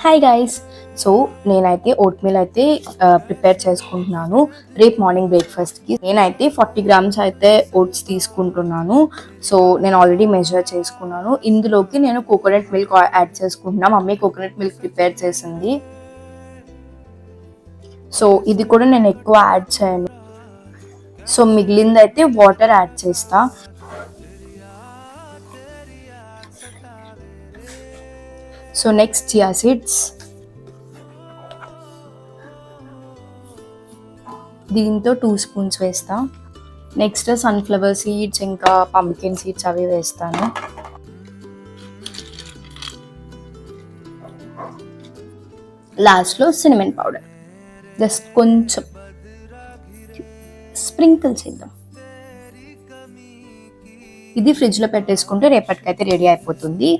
Hi guys. So నేనైతే vote meal అయితే prepare చేసుకుంటున్నాను రేపు మార్నింగ్ బ్రేక్ఫాస్ట్కి. నేనైతే 40 గ్రామ్స్ అయితే ఓట్స్ తీసుకుంటున్నాను. సో నేను ఆల్రెడీ మెజర్ చేసుకున్నాను. ఇందులోకి నేను కోకోనట్ మిల్క్ యాడ్ చేసుకుంటున్నాను. మమ్మీ కోకోనట్ మిల్క్ ప్రిపేర్ చేసింది. సో ఇది కూడా నేను ఎక్కువ యాడ్ చేయను. సో మిగిలింది అయితే వాటర్ యాడ్ చేస్తా. సో నెక్స్ట్ చియా సీడ్స్, దీంతో 2 స్పూన్స్ వేస్తా. నెక్స్ట్ సన్ఫ్లవర్ సీడ్స్ ఇంకా పంకిన్ సీడ్స్ అవి వేస్తాను. లాస్ట్లో సినమన్ పౌడర్ జస్ట్ కొంచెం స్ప్రింకిల్ చేద్దాం. ఇది ఫ్రిడ్జ్లో పెట్టేసుకుంటే రేపటికైతే రెడీ అయిపోతుంది.